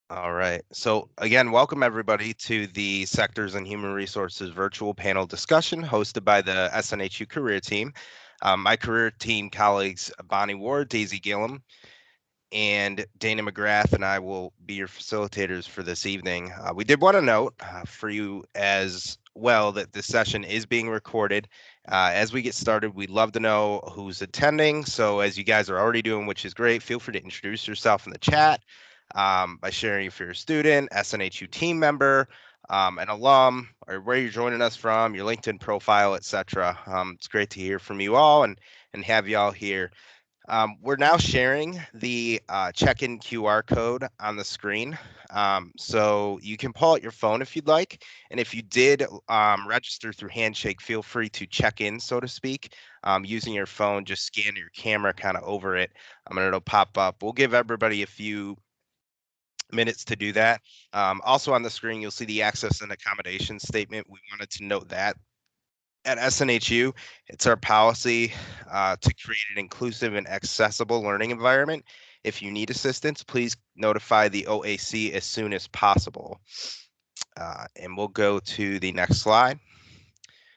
All right. So again, welcome everybody to the Sectors and Human Resources virtual panel discussion hosted by the SNHU career team. My career team colleagues Bonnie Ward, Daisy Gillum, and Dana McGrath and I will be your facilitators for this evening. We did want to note for you as well that this session is being recorded. As we get started, we'd love to know who's attending. So as you guys are already doing, which is great, feel free to introduce yourself in the chat by sharing if you're a student, SNHU team member, an alum, or where you're joining us from, your LinkedIn profile, etc. It's great to hear from you all and have you all here. We're now sharing the check-in QR code on the screen. So you can pull out your phone if you'd like. And if you did register through Handshake, feel free to check in, so to speak, using your phone. Just scan your camera kind of over it, and it'll pop up. We'll give everybody a few minutes to do that. Also on the screen, you'll see the access and accommodation statement. We wanted to note that at SNHU, it's our policy to create an inclusive and accessible learning environment. If you need assistance, please notify the OAC as soon as possible. And we'll go to the next slide.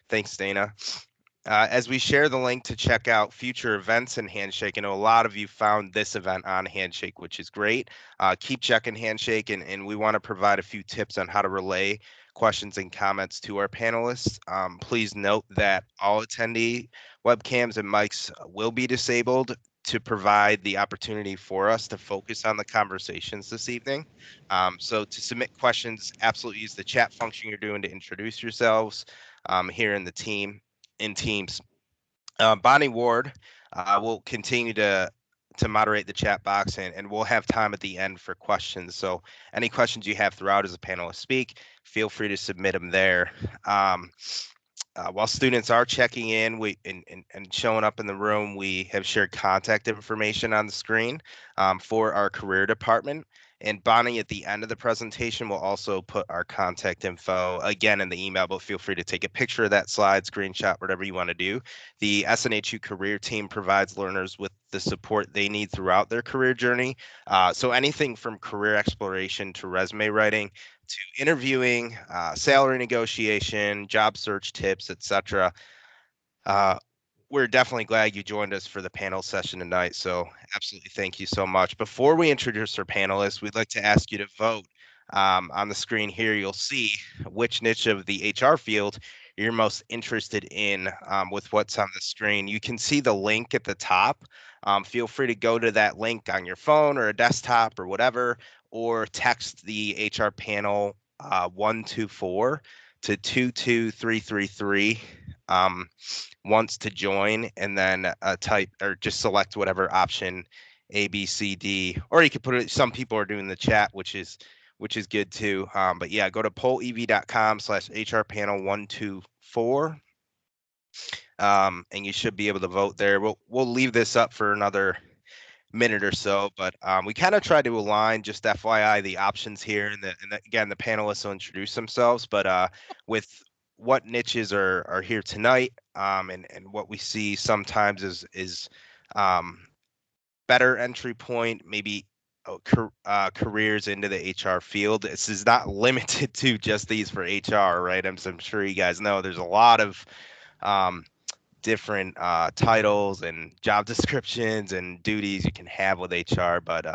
Thanks, Dana. As we share the link to check out future events in Handshake, I know a lot of you found this event on Handshake, which is great. Keep checking Handshake, and we want to provide a few tips on how to relay questions and comments to our panelists. Please note that all attendee webcams and mics will be disabled to provide the opportunity for us to focus on the conversations this evening. So to submit questions, absolutely use the chat function you're doing to introduce yourselves here in Teams. Bonnie Ward will continue to moderate the chat box, and we'll have time at the end for questions. So any questions you have throughout as a panelist speak, feel free to submit them there. Um, while students are checking in and showing up in the room, we have shared contact information on the screen for our career department. And Bonnie, at the end of the presentation, will also put our contact info again in the email, but feel free to take a picture of that slide, screenshot, whatever you want to do. The SNHU career team provides learners with the support they need throughout their career journey. So anything from career exploration to resume writing, to interviewing, salary negotiation, job search tips, etc. Uh, we're definitely glad you joined us for the panel session tonight. So absolutely thank you so much. Before we introduce our panelists, we'd like to ask you to vote. On the screen here, you'll see which niche of the HR field you're most interested in with what's on the screen. You can see the link at the top. Feel free to go to that link on your phone or a desktop or whatever, or text the HR panel 124 to 22333. Wants to join, and then type or just select whatever option A, B, C, D, or you could put it. Some people are doing the chat, which is good too. But yeah, go to pollev.com/HR panel 124. And you should be able to vote there. We'll leave this up for another minute or so, but we kind of try to align, just FYI, the options here, and again, the panelists will introduce themselves, but with what niches are here tonight, and what we see sometimes is better entry point, maybe careers into the HR field. This is not limited to just these for HR, right? I'm sure you guys know there's a lot of um, different titles and job descriptions and duties you can have with HR, but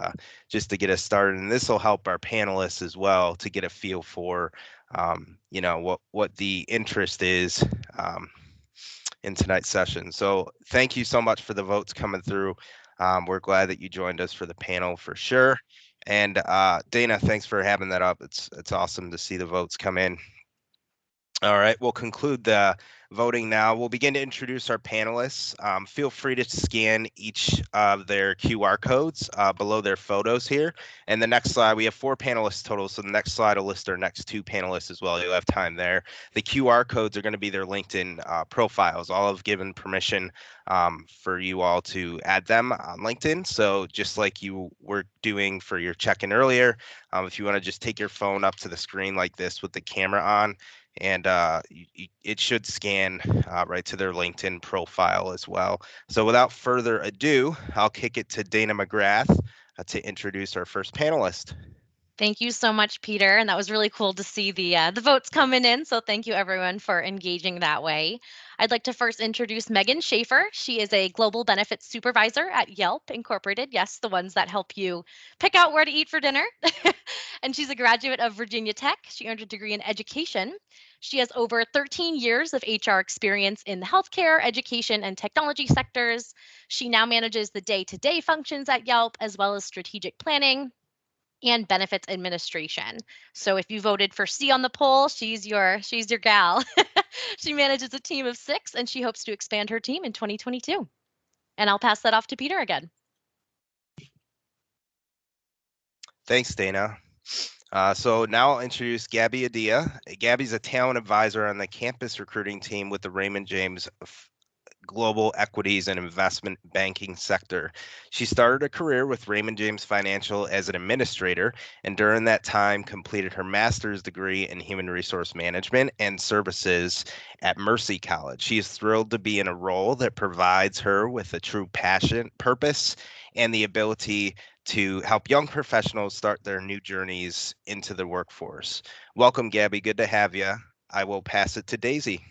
just to get us started, and this will help our panelists as well to get a feel for, what the interest is in tonight's session. So thank you so much for the votes coming through. We're glad that you joined us for the panel for sure. And Dana, thanks for having that up. It's awesome to see the votes come in. All right, we'll conclude the voting now. We'll begin to introduce our panelists. Feel free to scan each of their QR codes below their photos here. And the next slide, we have 4 panelists total, so the next slide will list our next 2 panelists as well. You'll have time there. The QR codes are going to be their LinkedIn profiles. All have given permission for you all to add them on LinkedIn. So just like you were doing for your check-in earlier, if you want to just take your phone up to the screen like this with the camera on, and it should scan right to their LinkedIn profile as well. So without further ado, I'll kick it to Dana McGrath to introduce our first panelist. Thank you so much, Peter. And that was really cool to see the votes coming in. So thank you everyone for engaging that way. I'd like to first introduce Megan Schaefer. She is a global benefits supervisor at Yelp Incorporated. Yes, the ones that help you pick out where to eat for dinner. And she's a graduate of Virginia Tech. She earned a degree in education. She has over 13 years of HR experience in the healthcare, education, and technology sectors. She now manages the day-to-day functions at Yelp as well as strategic planning and benefits administration. So if you voted for C on the poll, she's your gal. She manages a team of 6 and she hopes to expand her team in 2022. And I'll pass that off to Peter again. Thanks, Dana. So now I'll introduce Gabby Adia. Gabby's a talent advisor on the campus recruiting team with the Raymond James global equities and investment banking sector. She started a career with Raymond James Financial as an administrator, and during that time completed her master's degree in human resource management and services at Mercy College. She is thrilled to be in a role that provides her with a true passion, purpose, and the ability to help young professionals start their new journeys into the workforce. Welcome, Gabby. Good to have you. I will pass it to Daisy.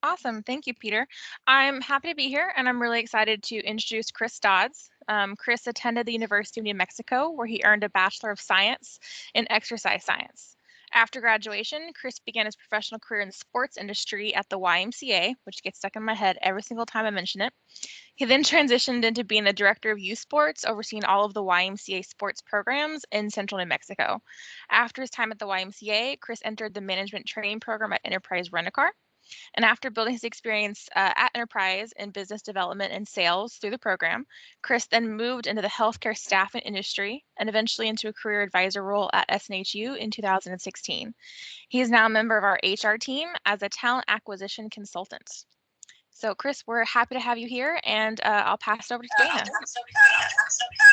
Awesome. Thank you, Peter. I'm happy to be here, and I'm really excited to introduce Chris Dodds. Chris attended the University of New Mexico, where he earned a Bachelor of Science in Exercise Science. After graduation, Chris began his professional career in the sports industry at the YMCA, which gets stuck in my head every single time I mention it. He then transitioned into being the director of youth sports, overseeing all of the YMCA sports programs in central New Mexico. After his time at the YMCA, Chris entered the management training program at Enterprise Rent-A-Car. And after building his experience at Enterprise in business development and sales through the program, Chris then moved into the healthcare staffing industry and eventually into a career advisor role at SNHU in 2016. He is now a member of our HR team as a talent acquisition consultant. So, Chris, we're happy to have you here, and I'll pass it over to Dana.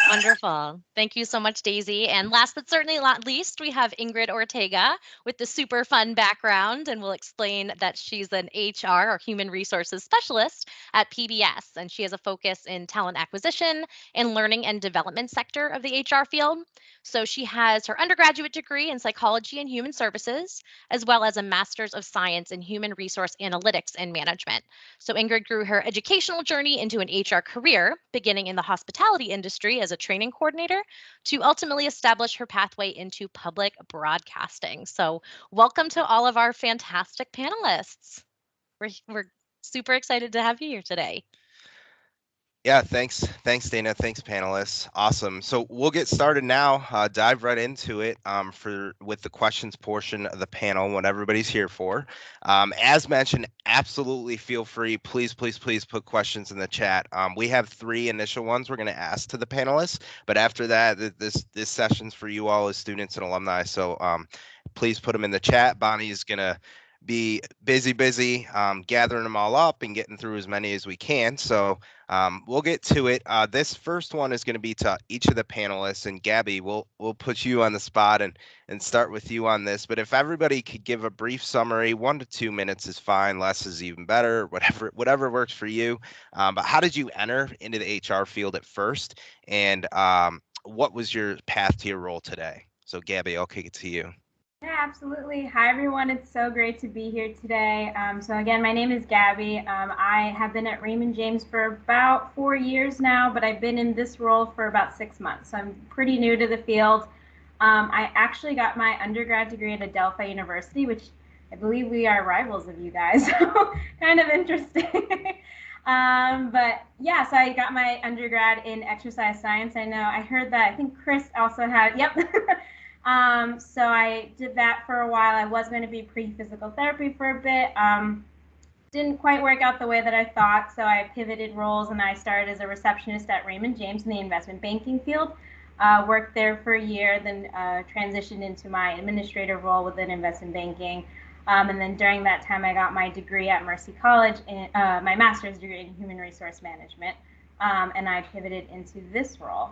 Wonderful. Thank you so much, Daisy. And last but certainly not least, we have Ingrid Ortega with the super fun background, and we'll explain that she's an HR or human resources specialist at PBS, and she has a focus in talent acquisition and learning and development sector of the HR field. So she has her undergraduate degree in psychology and human services, as well as a master's of science in human resource analytics and management. So Ingrid grew her educational journey into an HR career, beginning in the hospitality industry as a training coordinator to ultimately establish her pathway into public broadcasting. So welcome to all of our fantastic panelists. We're super excited to have you here today. Yeah, thanks, Dana. Thanks, panelists. Awesome. So we'll get started now. Dive right into it with the questions portion of the panel, what everybody's here for. As mentioned, absolutely feel free. Please, please, please put questions in the chat. We have 3 initial ones we're going to ask to the panelists, but after that, this session's for you all as students and alumni. So please put them in the chat. Bonnie's going to be busy gathering them all up and getting through as many as we can. So we'll get to it. This first one is going to be to each of the panelists, and Gabby, we'll put you on the spot and start with you on this. But if everybody could give a brief summary, 1 to 2 minutes is fine. Less is even better. Whatever works for you. But how did you enter into the HR field at first, and what was your path to your role today? So Gabby, I'll kick it to you. Yeah, absolutely. Hi, everyone. It's so great to be here today. So again, my name is Gabby. I have been at Raymond James for about 4 years now, but I've been in this role for about 6 months. So I'm pretty new to the field. I actually got my undergrad degree at Adelphi University, which I believe we are rivals of you guys. So kind of interesting. But yeah, so I got my undergrad in exercise science. I know I heard that. I think Chris also had, yep. So I did that for a while. I was going to be pre-physical therapy for a bit. Didn't quite work out the way that I thought, so I pivoted roles and I started as a receptionist at Raymond James in the investment banking field. Worked there for a year, then transitioned into my administrative role within investment banking. And then during that time, I got my degree at Mercy College, my master's degree in human resource management. And I pivoted into this role.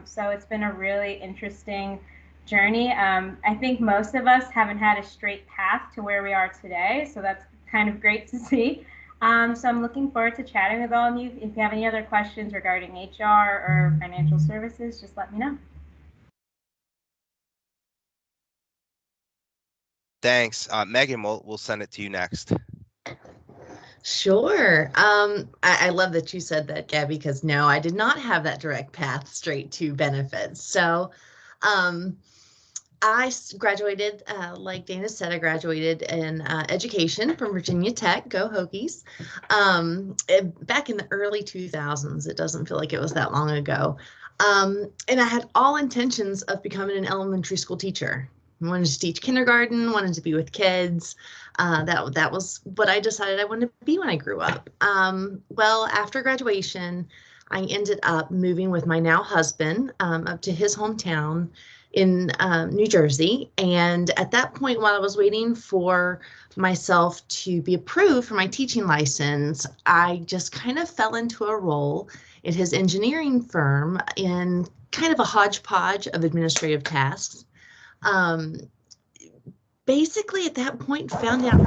So it's been a really interesting journey. I think most of us haven't had a straight path to where we are today, so that's kind of great to see. So I'm looking forward to chatting with all of you. If you have any other questions regarding HR or financial services, just let me know. Thanks. Megan, we'll send it to you next. Sure. I love that you said that, Gabby, because no, I did not have that direct path straight to benefits. So I graduated, like Dana said, I graduated in education from Virginia Tech. Go Hokies. Back in the early 2000s. It doesn't feel like it was that long ago. And I had all intentions of becoming an elementary school teacher. I wanted to teach kindergarten, wanted to be with kids. That was what I decided I wanted to be when I grew up. Well, after graduation, I ended up moving with my now husband up to his hometown in New Jersey. And at that point, while I was waiting for myself to be approved for my teaching license, I just kind of fell into a role at his engineering firm in kind of a hodgepodge of administrative tasks. Basically, at that point, found out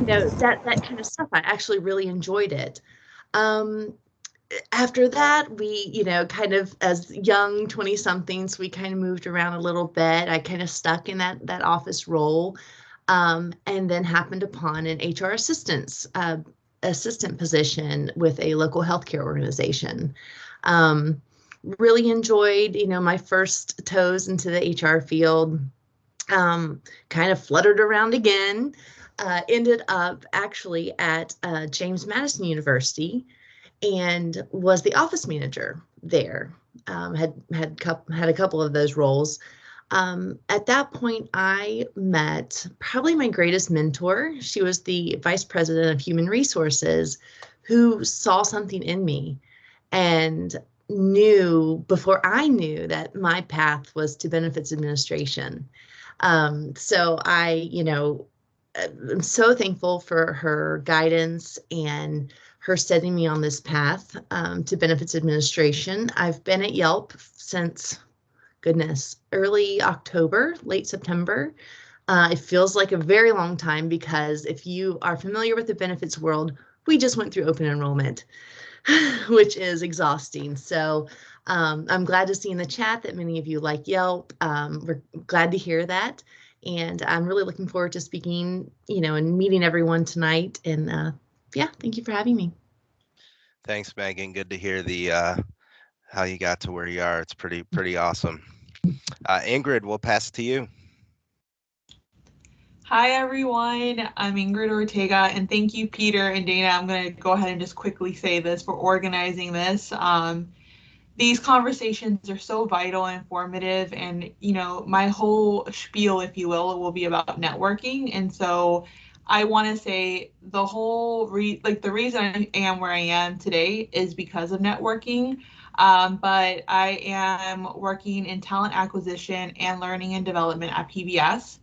that kind of stuff. I actually really enjoyed it. After that, we, kind of as young 20-somethings, we kind of moved around a little bit. I kind of stuck in that office role, and then happened upon an HR assistant position with a local healthcare organization. Really enjoyed, my first toes into the HR field. Kind of fluttered around again. Ended up actually at James Madison University, and was the office manager there. Had a couple of those roles. At that point, I met probably my greatest mentor. She was the vice president of human resources, who saw something in me and knew before I knew that my path was to benefits administration. So I, I'm so thankful for her guidance and her setting me on this path to benefits administration. I've been at Yelp since, goodness, early October, late September. It feels like a very long time because if you are familiar with the benefits world, we just went through open enrollment, which is exhausting. So I'm glad to see in the chat that many of you like Yelp. We're glad to hear that. And I'm really looking forward to speaking, and meeting everyone tonight. And yeah, thank you for having me. Thanks, Megan. Good to hear the how you got to where you are. It's pretty awesome. Ingrid, we'll pass it to you. Hi, everyone. I'm Ingrid Ortega, and thank you, Peter and Dana. I'm going to go ahead and just quickly say this for organizing this. These conversations are so vital and informative, and my whole spiel, if you will be about networking. And so I want to say the whole the reason I am where I am today is because of networking. But I am working in talent acquisition and learning and development at PBS.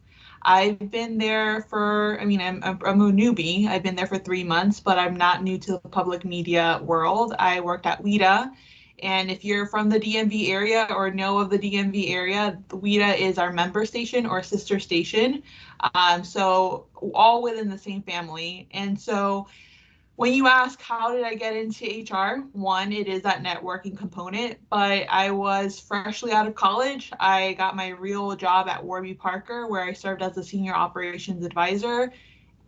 I've been there for, I'm a newbie. I've been there for 3 months, but I'm not new to the public media world. I worked at WIDA. And if you're from the DMV area or know of the DMV area, WIDA is our member station or sister station. So all within the same family. And so when you ask, how did I get into HR? One, it is that networking component, but I was freshly out of college. I got my real job at Warby Parker, where I served as a senior operations advisor.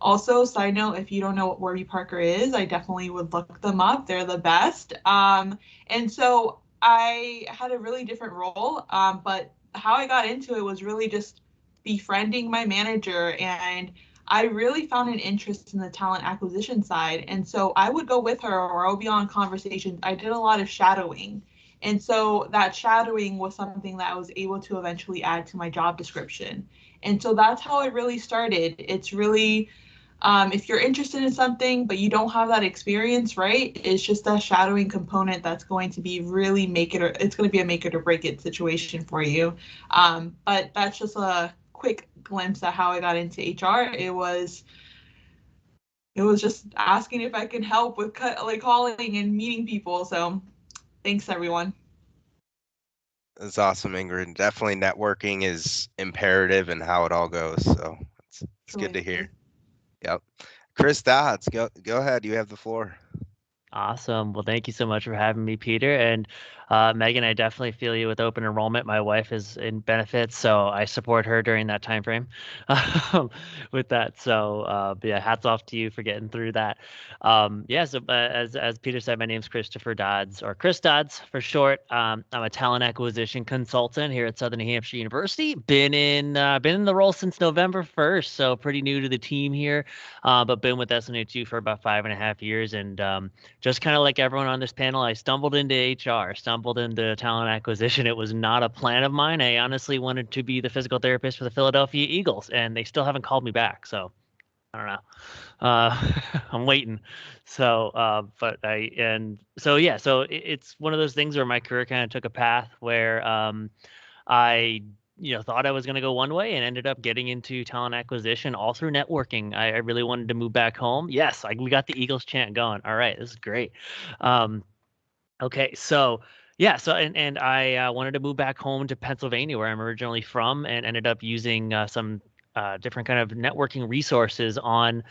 Also, side note, if you don't know what Warby Parker is, I definitely would look them up. They're the best. And so I had a really different role, but how I got into it was really just befriending my manager, and I really found an interest in the talent acquisition side. And so I would go with her, or I would be on conversations. I did a lot of shadowing. And so that shadowing was something that I was able to eventually add to my job description. And so that's how it really started. It's really, if you're interested in something, but you don't have that experience, right? It's just that shadowing component that's going to be really it's going to be a make it or break it situation for you. But that's just a quick glimpse at how I got into HR. It was just asking if I could help with calling and meeting people. So thanks, everyone. That's awesome, Ingrid. Definitely networking is imperative in how it all goes. So it's good to hear. Yep. Chris Dodds, go ahead. You have the floor. Awesome. Well, thank you so much for having me, Peter. And Megan, I definitely feel you with open enrollment. My wife is in benefits, so I support her during that time frame with that. So but yeah, hats off to you for getting through that. Yeah, so as Peter said, my name's Christopher Dodds, or Chris Dodds for short. I'm a talent acquisition consultant here at Southern New Hampshire University. Been in the role since November 1st, so pretty new to the team here, but been with SNHU for about 5.5 years. And just kind of like everyone on this panel, I stumbled into HR, stumbled into talent acquisition. It was not a plan of mine. I honestly wanted to be the physical therapist for the Philadelphia Eagles, and they still haven't called me back. So I don't know. I'm waiting. So, it's one of those things where my career kind of took a path where I thought I was going to go one way and ended up getting into talent acquisition all through networking. I really wanted to move back home. Yes, we got the Eagles chant going. All right, this is great. Okay, so yeah, and I wanted to move back home to Pennsylvania, where I'm originally from, and ended up using some different kind of networking resources on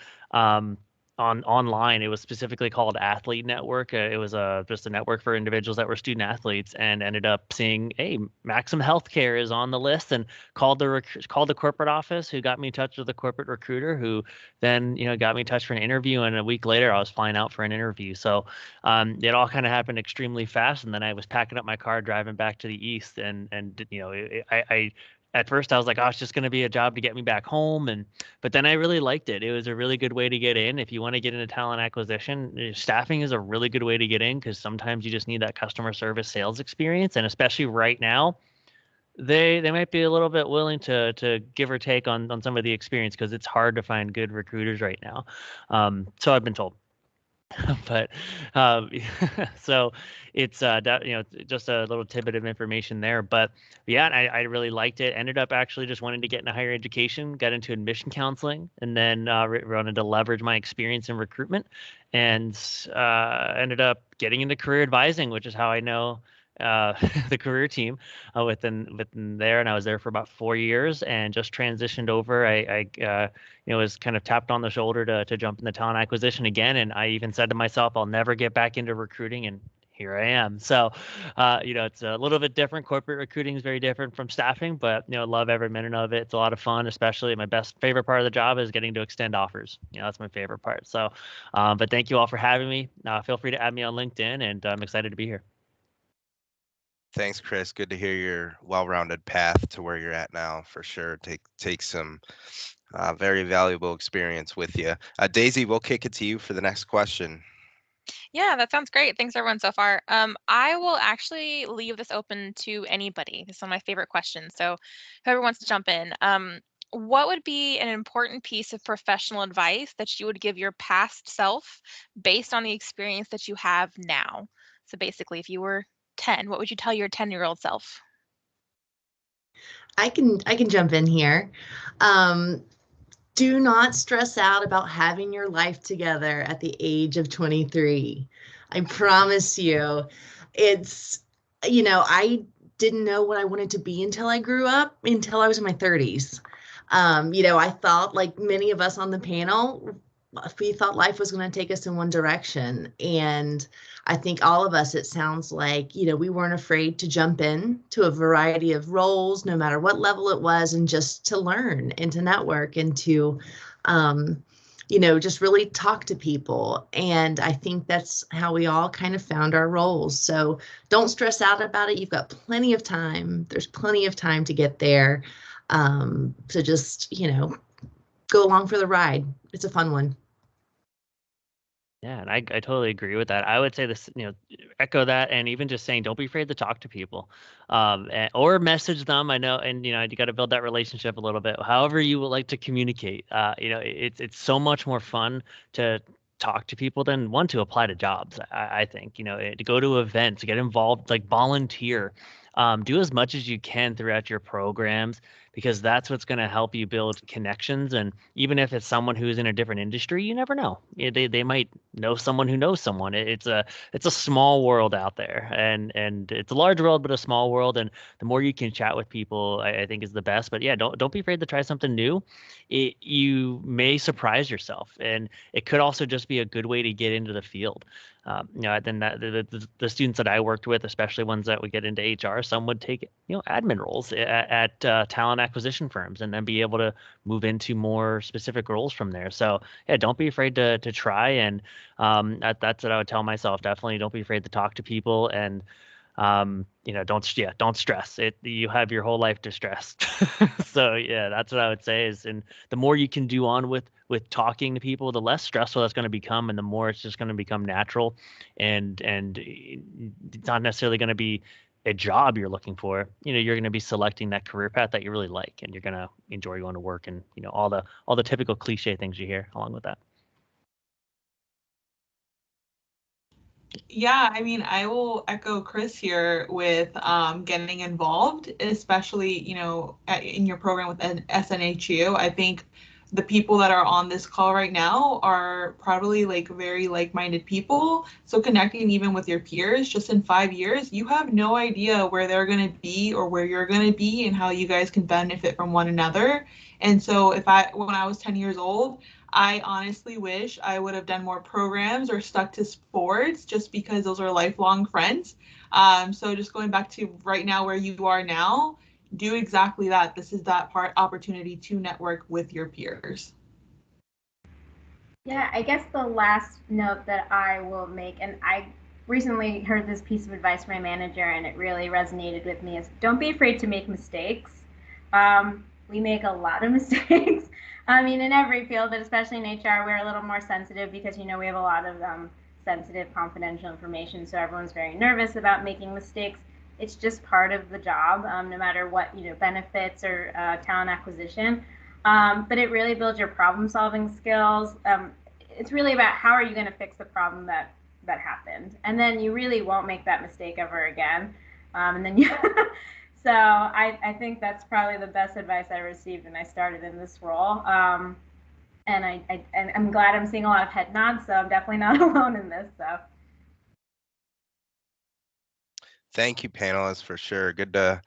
online. It was specifically called Athlete Network. It was just a network for individuals that were student athletes, and ended up seeing, hey, Maxim Healthcare is on the list, and called the corporate office, who got me in touch with the corporate recruiter, who then got me in touch for an interview, and a week later I was flying out for an interview. So it all kind of happened extremely fast, and then I was packing up my car, driving back to the east, and I at first I was like, oh, it's just going to be a job to get me back home. But then I really liked it. It was a really good way to get in. If you want to get into talent acquisition, staffing is a really good way to get in, because sometimes you just need that customer service sales experience. And especially right now, they might be a little bit willing to give or take on some of the experience, because it's hard to find good recruiters right now. So I've been told. But so it's just a little tidbit of information there. But yeah, I really liked it. Ended up actually just wanting to get into higher education, got into admission counseling, and then wanted to leverage my experience in recruitment, and ended up getting into career advising, which is how I know the career team within there. And I was there for about 4 years, and just transitioned over. I was kind of tapped on the shoulder to jump into talent acquisition again. And I even said to myself, I'll never get back into recruiting, and here I am. So, it's a little bit different. Corporate recruiting is very different from staffing, but love every minute of it. It's a lot of fun. Especially my favorite part of the job is getting to extend offers. That's my favorite part. So, but thank you all for having me. Feel free to add me on LinkedIn, and I'm excited to be here. Thanks, Chris. Good to hear your well-rounded path to where you're at now, for sure. Take some very valuable experience with you. Daisy, we'll kick it to you for the next question. Yeah, that sounds great. Thanks everyone so far. I will actually leave this open to anybody. This is one of my favorite questions. So whoever wants to jump in. What would be an important piece of professional advice that you would give your past self based on the experience that you have now? So basically, if you were 10, what would you tell your 10-year-old self? I can jump in here. Do not stress out about having your life together at the age of 23. I promise you, it's, I didn't know what I wanted to be until I grew up, until I was in my 30s. I thought, like many of us on the panel, we thought life was going to take us in one direction. And I think all of us, it sounds like, we weren't afraid to jump in to a variety of roles, no matter what level it was, and just to learn and to network and to, just really talk to people. And I think that's how we all kind of found our roles. So don't stress out about it. You've got plenty of time. There's plenty of time to get there. So just, go along for the ride. It's a fun one. Yeah, and I totally agree with that. I would say this, echo that, and even just saying, don't be afraid to talk to people, or message them. I know, and you got to build that relationship a little bit. However you would like to communicate. It's so much more fun to talk to people than to apply to jobs. I think to go to events, get involved, like volunteer. Do as much as you can throughout your programs, because that's what's going to help you build connections. And even if it's someone who's in a different industry, you never know. They might know someone who knows someone. It's a small world out there, and it's a large world, but a small world. And the more you can chat with people, I think is the best. But yeah, don't be afraid to try something new. You may surprise yourself, and it could also just be a good way to get into the field. Then the students that I worked with, especially ones that would get into HR, some would take admin roles at talent acquisition firms, and then be able to move into more specific roles from there. So yeah, don't be afraid to try, and that's what I would tell myself. Definitely, don't be afraid to talk to people, and don't stress it. You have your whole life to stress. So yeah, that's what I would say is, and the more you can do on with talking to people, the less stressful that's going to become, and the more it's just going to become natural, and it's not necessarily going to be a job you're looking for. You're going to be selecting that career path that you really like, and you're going to enjoy going to work, and all the typical cliche things you hear along with that. Yeah, I mean, I will echo Chris here with getting involved, especially, in your program with SNHU. I think the people that are on this call right now are probably very like-minded people. So connecting even with your peers, just in 5 years, you have no idea where they're going to be or where you're going to be and how you guys can benefit from one another. And so when I was 10 years old, I honestly wish I would have done more programs or stuck to sports, just because those are lifelong friends. So just going back to right now where you are now, do exactly that. This is that opportunity to network with your peers. Yeah, I guess the last note that I will make, and I recently heard this piece of advice from my manager and it really resonated with me, is don't be afraid to make mistakes. We make a lot of mistakes. I mean, in every field, but especially in HR, we're a little more sensitive because, we have a lot of sensitive, confidential information. So everyone's very nervous about making mistakes. It's just part of the job, no matter what, benefits or talent acquisition. But it really builds your problem-solving skills. It's really about how are you going to fix the problem that happened, and then you really won't make that mistake ever again. And then so I think that's probably the best advice I received when I started in this role. And I'm glad I'm seeing a lot of head nods, so I'm definitely not alone in this. So. Thank you, panelists, for sure. Good to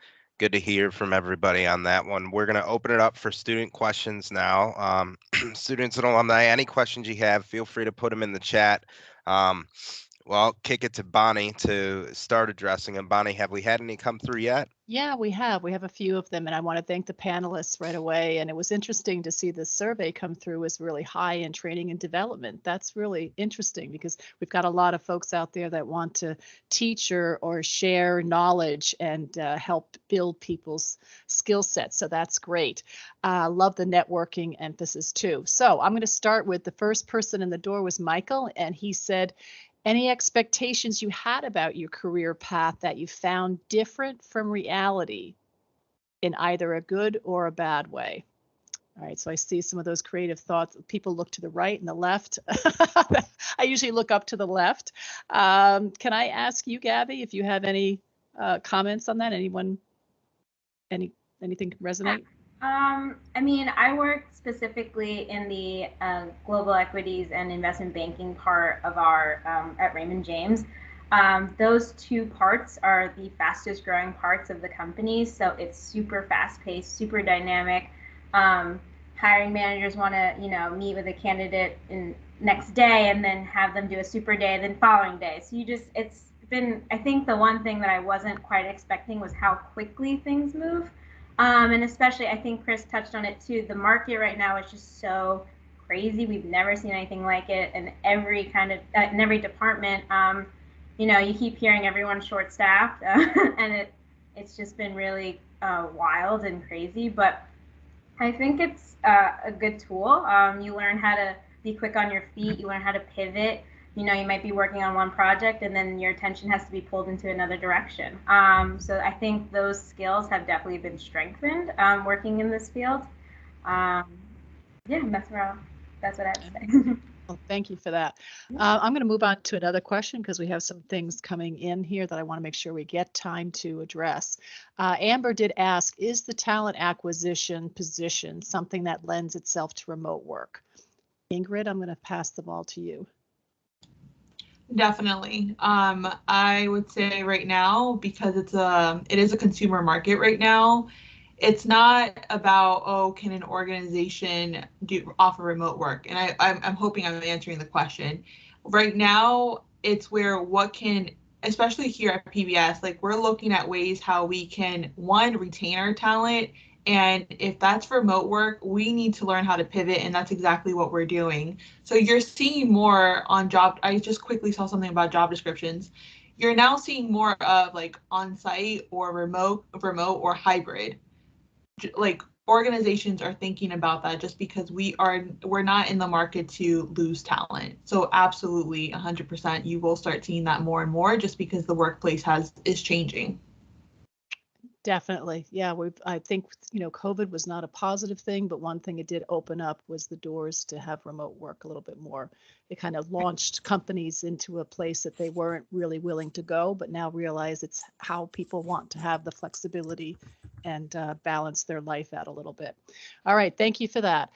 hear from everybody on that one. We're going to open it up for student questions now. Students and alumni, any questions you have, feel free to put them in the chat. Well, I'll kick it to Bonnie to start addressing them. Bonnie, have we had any come through yet? Yeah, we have. We have a few of them, and I want to thank the panelists right away. And it was interesting to see this survey come through as really high in training and development. That's really interesting because we've got a lot of folks out there that want to teach or share knowledge and help build people's skill sets. So that's great. Love the networking emphasis too. So I'm going to start with the first person in the door was Michael, and he said, any expectations you had about your career path that you found different from reality in either a good or a bad way? All right, so I see some of those creative thoughts. People look to the right and the left. I usually look up to the left. Can I ask you, Gabby, if you have any comments on that? Anything resonate? I mean, I work specifically in the global equities and investment banking part of our at Raymond James. Those two parts are the fastest growing parts of the company. So it's super fast paced, super dynamic. Hiring managers want to, meet with a candidate next day and then have them do a super day, then following day. So it's been, I think the one thing that I wasn't quite expecting was how quickly things move. And especially, I think Chris touched on it too, the market right now is just so crazy. We've never seen anything like it in every in every department. You keep hearing everyone's short-staffed, and it's just been really wild and crazy. But I think it's a good tool. You learn how to be quick on your feet. You learn how to pivot. You might be working on one project and then your attention has to be pulled into another direction. So I think those skills have definitely been strengthened working in this field. Yeah, that's where That's what I have to say. Well, thank you for that. I'm going to move on to another question because we have some things coming in here that I want to make sure we get time to address. Amber did ask, is the talent acquisition position something that lends itself to remote work? Ingrid, I'm going to pass the ball to you. Definitely. I would say right now, because it is a consumer market right now, it's not about, oh, can an organization offer remote work? And I'm hoping I'm answering the question. Right now, it's where especially here at PBS, like we're looking at ways how we can, one, retain our talent. And if that's remote work, we need to learn how to pivot. And that's exactly what we're doing. So you're seeing more on I just quickly saw something about job descriptions. You're now seeing more of like on-site or remote or hybrid. Like organizations are thinking about that just because we're not in the market to lose talent. So absolutely 100% you will start seeing that more and more just because the workplace is changing. Definitely. Yeah, I think, COVID was not a positive thing, but one thing it did open up was the doors to have remote work a little bit more. It kind of launched companies into a place that they weren't really willing to go, but now realize it's how people want to have the flexibility and balance their life out a little bit. All right, thank you for that.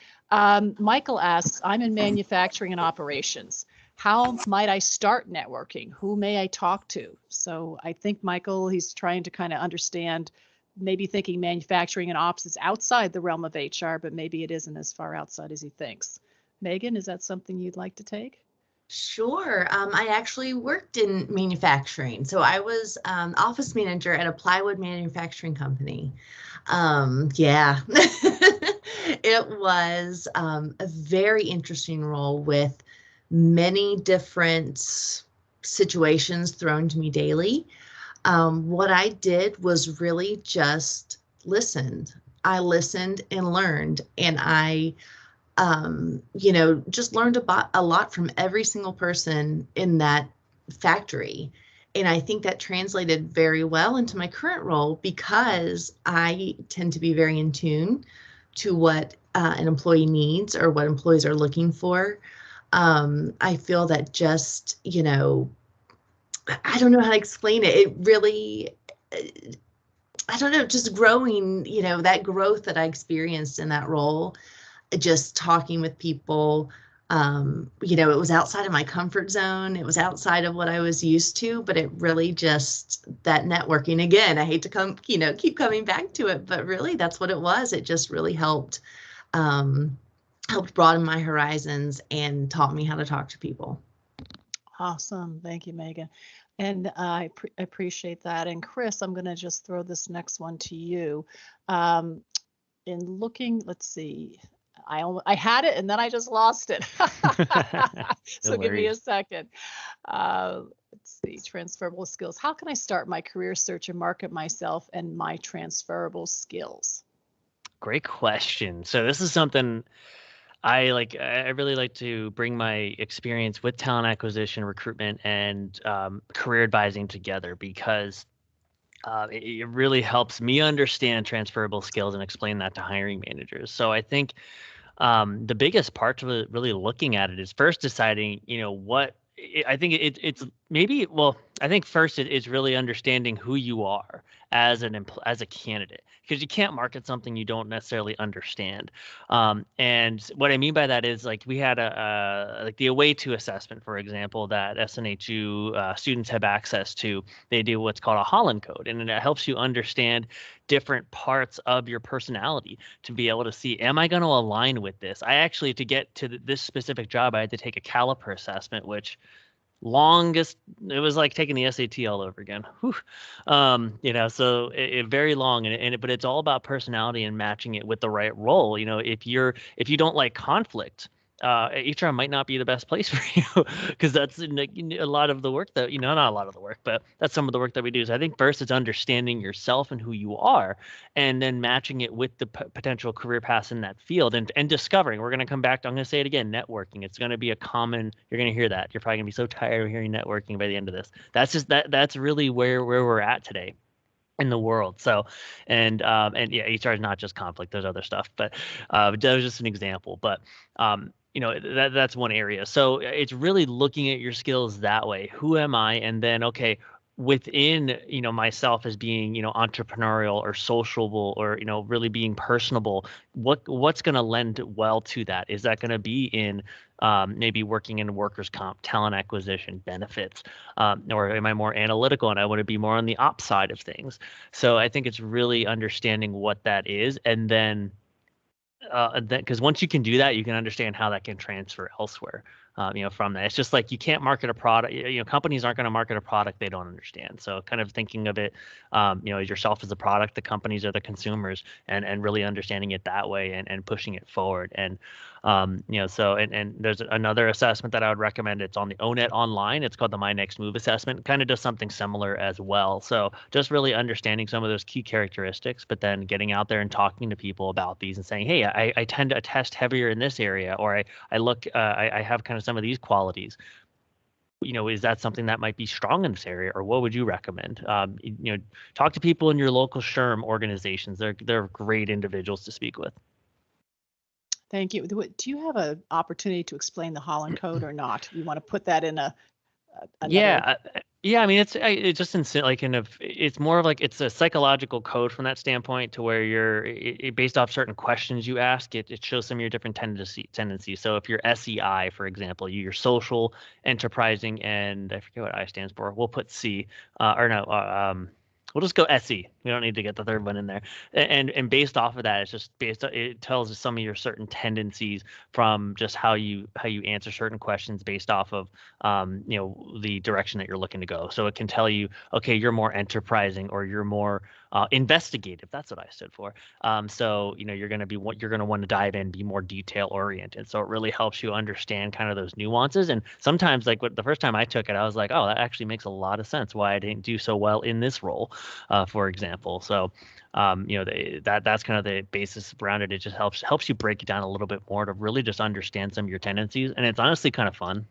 Michael asks, I'm in manufacturing and operations. How might I start networking? Who may I talk to? So I think Michael, he's trying to kind of understand, maybe thinking manufacturing and ops is outside the realm of HR, but maybe it isn't as far outside as he thinks. Megan, is that something you'd like to take? Sure. I actually worked in manufacturing. So I was office manager at a plywood manufacturing company. Yeah, it was a very interesting role with many different situations thrown to me daily. What I did was really just listened. I listened and learned, and I just learned about a lot from every single person in that factory. And I think that translated very well into my current role because I tend to be very in tune to what an employee needs or what employees are looking for. I feel that just, I don't know how to explain it. It really, I don't know, just growing, that growth that I experienced in that role, just talking with people, it was outside of my comfort zone. It was outside of what I was used to, but it really just, that networking again, I hate to keep coming back to it, but really that's what it was. It just really helped broaden my horizons and taught me how to talk to people. Awesome. Thank you, Megan. And I appreciate that. And Chris, I'm going to just throw this next one to you. In looking, let's see, I had it and then I just lost it. So give me a second. Let's see, transferable skills. How can I start my career search and market myself and my transferable skills? Great question. So this is something I really like to bring my experience with talent acquisition, recruitment, and career advising together because it really helps me understand transferable skills and explain that to hiring managers. So I think the biggest part to really looking at it is first deciding, what I think it's maybe, well, I think first it's really understanding who you are as as a candidate, because you can't market something you don't necessarily understand. And what I mean by that is like we had like the away to assessment, for example, that SNHU students have access to. They do what's called a Holland code, and it helps you understand different parts of your personality to be able to see, am I going to align with this? I actually, to get to this specific job, I had to take a caliper assessment, which it was like taking the SAT all over again. Whew. So it very long, but it's all about personality and matching it with the right role. If you don't like conflict, HR might not be the best place for you because that's a lot of the work that, not a lot of the work, but that's some of the work that we do. So I think first it's understanding yourself and who you are, and then matching it with the potential career paths in that field and discovering. We're going to come back to, I'm going to say it again, networking. It's going to be you're going to hear that. You're probably going to be so tired of hearing networking by the end of this. That's really where we're at today in the world. So, and yeah, HR is not just conflict, there's other stuff, but that was just an example. But that's one area. So it's really looking at your skills that way. Who am I? And then, okay, within, myself as being, entrepreneurial or sociable or, really being personable, what's going to lend well to that? Is that going to be in maybe working in workers' comp, talent acquisition, benefits, or am I more analytical and I want to be more on the ops side of things? So I think it's really understanding what that is, and then because once you can do that, you can understand how that can transfer elsewhere. From that, it's just like you can't market a product. Companies aren't going to market a product they don't understand. So kind of thinking of it, yourself as a product, the companies are the consumers, and really understanding it that way and pushing it forward. And so and there's another assessment that I would recommend. It's on the ONET online. It's called the My Next Move assessment. Kind of does something similar as well. So just really understanding some of those key characteristics, but then getting out there and talking to people about these and saying, hey, I tend to test heavier in this area, or I have kind of some of these qualities. Is that something that might be strong in this area, or what would you recommend? Talk to people in your local SHRM organizations. They're great individuals to speak with. Thank you. Do you have an opportunity to explain the Holland Code or not? You want to put that in another... Yeah. I mean, it's just it's more of like it's a psychological code from that standpoint, to where based off certain questions you ask, it shows some of your different tendencies. So if you're SEI, for example, you're social, enterprising, and I forget what I stands for. We'll put C, we'll just go SE. We don't need to get the third one in there. And based off of that, it's just it tells us some of your certain tendencies from just how you answer certain questions based off of the direction that you're looking to go. So it can tell you, okay, you're more enterprising, or you're more investigative. That's what I stood for. So you're going to want to dive in, be more detail oriented. So it really helps you understand kind of those nuances. And sometimes, like the first time I took it, I was like, oh, that actually makes a lot of sense why I didn't do so well in this role, for example. So that's kind of the basis around it. It just helps you break it down a little bit more to really just understand some of your tendencies, and it's honestly kind of fun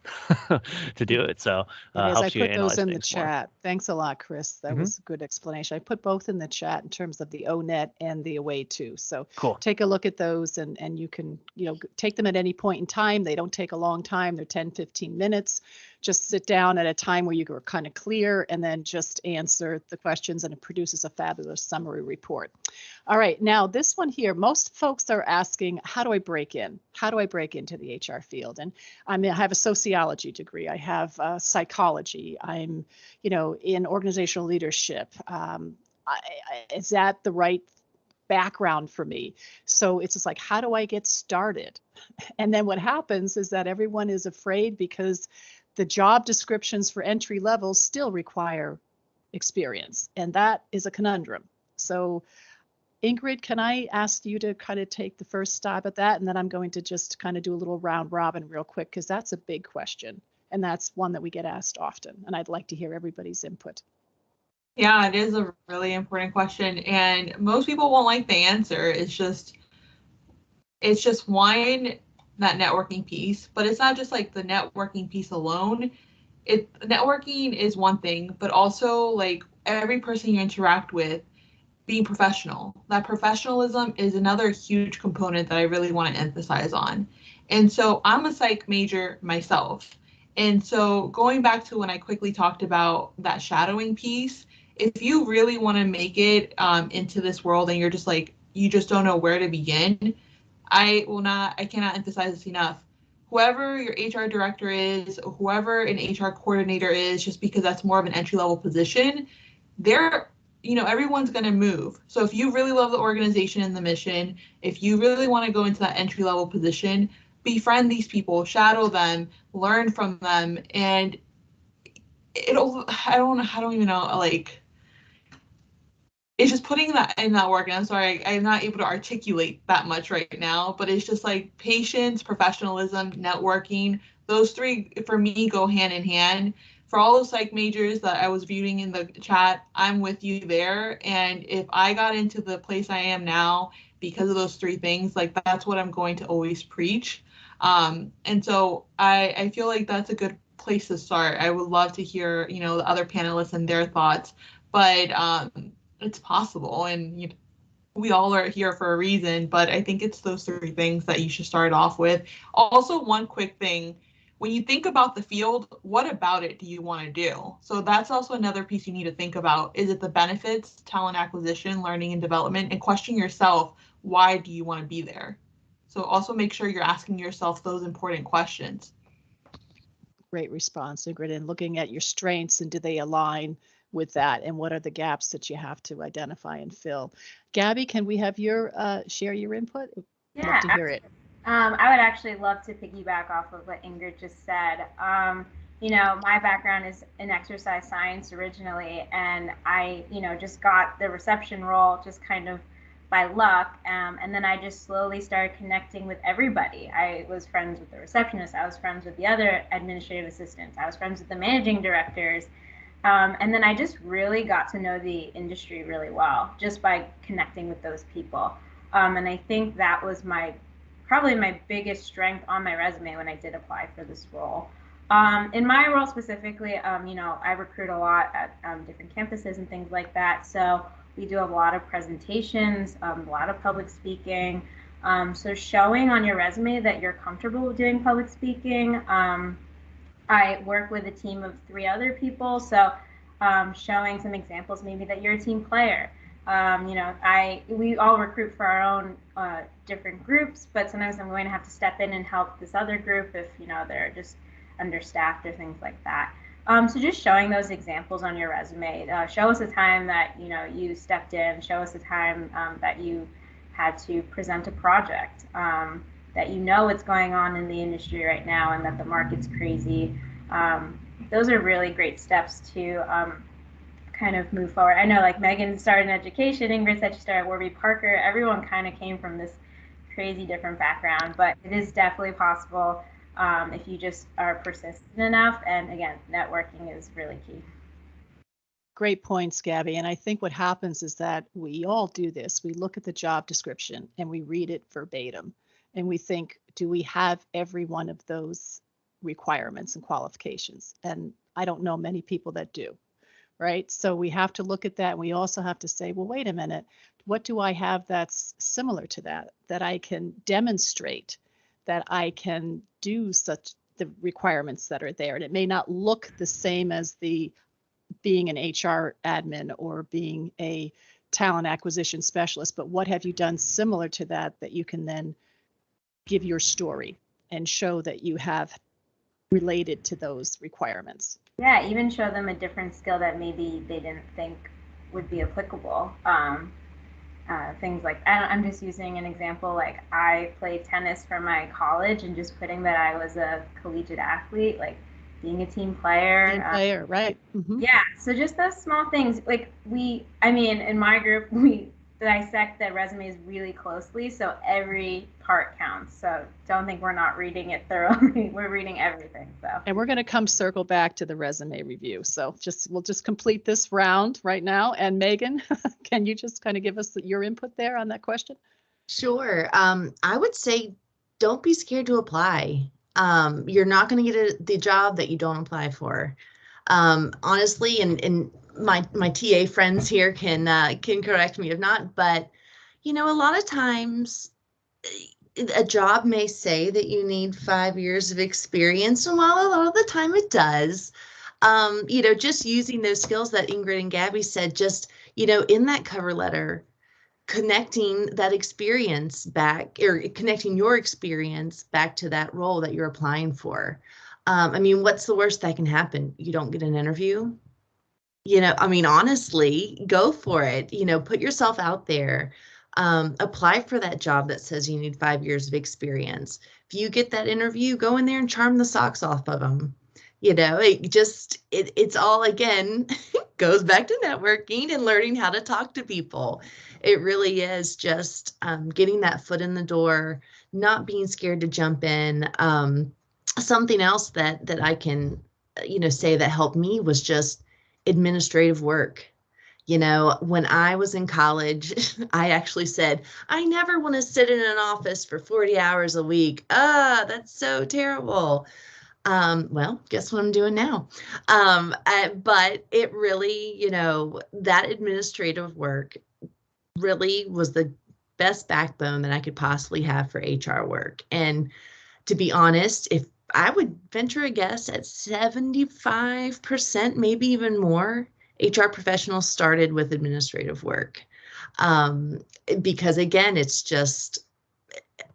to do it. So I put those in the chat. Thanks a lot, Chris. That was a good explanation. I put both in the chat in terms of the ONET and the Away too. So cool. Take a look at those, and you can take them at any point in time. They don't take a long time. They're 10-15 minutes. Just sit down at a time where you are kind of clear, and then just answer the questions, and it produces a fabulous summary report. All right, now this one here, most folks are asking, how do I break in? How do I break into the HR field? And I have a sociology degree. I have psychology. I'm, in organizational leadership. Is that the right background for me? So it's just like, how do I get started? And then what happens is that everyone is afraid, because the job descriptions for entry level still require experience, and that is a conundrum. So Ingrid, can I ask you to kind of take the first stab at that? And then I'm going to just kind of do a little round robin real quick, because that's a big question. And that's one that we get asked often. And I'd like to hear everybody's input. Yeah, it is a really important question. And most people won't like the answer. It's just one, that networking piece, but it's not just like the networking piece alone. Networking is one thing, but also like every person you interact with, being professional. That professionalism is another huge component that I really want to emphasize on. And so I'm a psych major myself. And so going back to when I quickly talked about that shadowing piece, if you really want to make it into this world and you're just like, you just don't know where to begin, I cannot emphasize this enough. Whoever your HR director is, or whoever an HR coordinator is, just because that's more of an entry-level position, everyone's going to move. So if you really love the organization and the mission, if you really want to go into that entry-level position, befriend these people, shadow them, learn from them, and I don't even know, like, it's just putting that in that work. And I'm sorry, I'm not able to articulate that much right now, but it's just like patience, professionalism, networking. Those three for me go hand in hand. For all those psych majors that I was viewing in the chat, I'm with you there. And if I got into the place I am now because of those three things, like that's what I'm going to always preach. And so I feel like that's a good place to start. I would love to hear, the other panelists and their thoughts, but it's possible. And we all are here for a reason, but I think it's those three things that you should start off with. Also, one quick thing, when you think about the field, what about it do you want to do? So that's also another piece you need to think about. Is it the benefits, talent acquisition, learning and development, and question yourself, why do you want to be there? So also make sure you're asking yourself those important questions. Great response, Ingrid, and looking at your strengths and do they align with that, and what are the gaps that you have to identify and fill. Gabby, can we have your share your input? Yeah, love to hear it. I would actually love to piggyback off of what Ingrid just said. You know, my background is in exercise science originally, and I, you know, just got the reception role just kind of by luck. And then I just slowly started connecting with everybody. I was friends with the receptionist. I was friends with the other administrative assistants. I was friends with the managing directors. And then I just really got to know the industry really well just by connecting with those people. And I think that was probably my biggest strength on my resume when I did apply for this role. In my role specifically, you know, I recruit a lot at different campuses and things like that. So we do have a lot of presentations, a lot of public speaking. So showing on your resume that you're comfortable doing public speaking. I work with a team of 3 other people, so showing some examples maybe that you're a team player. You know, we all recruit for our own different groups, but sometimes I'm going to have to step in and help this other group if, you know, they're just understaffed or things like that. So just showing those examples on your resume, show us a time that, you know, you stepped in, show us a time that you had to present a project, that you know what's going on in the industry right now and that the market's crazy. Those are really great steps to kind of move forward. I know, like, Megan started in education, Ingrid said she started at Warby Parker. Everyone kind of came from this crazy different background, but it is definitely possible if you just are persistent enough. And again, networking is really key. Great points, Gabby. And I think what happens is that we all do this. We look at the job description and we read it verbatim and we think, do we have every one of those requirements and qualifications? And I don't know many people that do, right? So we have to look at that. And we also have to say, well, wait a minute, what do I have that's similar to that I can demonstrate, that I can do such the requirements that are there? And it may not look the same as being an HR admin or being a talent acquisition specialist, but what have you done similar to that you can then give your story and show that you have related to those requirements? Yeah, even show them a different skill that maybe they didn't think would be applicable. Things like, I'm just using an example, like I played tennis for my college, and just putting that I was a collegiate athlete, like being a team player. Right. Mm-hmm. Yeah, so just those small things. Like in my group, we dissect the resumes really closely, so every part counts. So don't think we're not reading it thoroughly. We're reading everything. So. And we're going to circle back to the resume review. So we'll just complete this round right now. And Megan, can you just kind of give us your input there on that question? Sure. I would say don't be scared to apply. You're not going to get the job that you don't apply for. Honestly, and my TA friends here can correct me if not, but you know, a lot of times a job may say that you need 5 years of experience, and while a lot of the time it does, you know, just using those skills that Ingrid and Gabby said, just, you know, in that cover letter, connecting that experience back, or connecting your experience back to that role that you're applying for. I mean, what's the worst that can happen? You don't get an interview? You know, I mean, honestly, go for it. You know, put yourself out there. Apply for that job that says you need 5 years of experience. If you get that interview, go in there and charm the socks off of them. You know, it's all, again, goes back to networking and learning how to talk to people. It really is just getting that foot in the door, not being scared to jump in. Something else that I can, you know, say that helped me was just administrative work. You know, when I was in college, I actually said, I never want to sit in an office for 40 hours a week. That's so terrible. Well, guess what I'm doing now? But it really, you know, that administrative work really was the best backbone that I could possibly have for HR work. And to be honest, if I would venture a guess at 75%, maybe even more, HR professionals started with administrative work. Because again, it's just,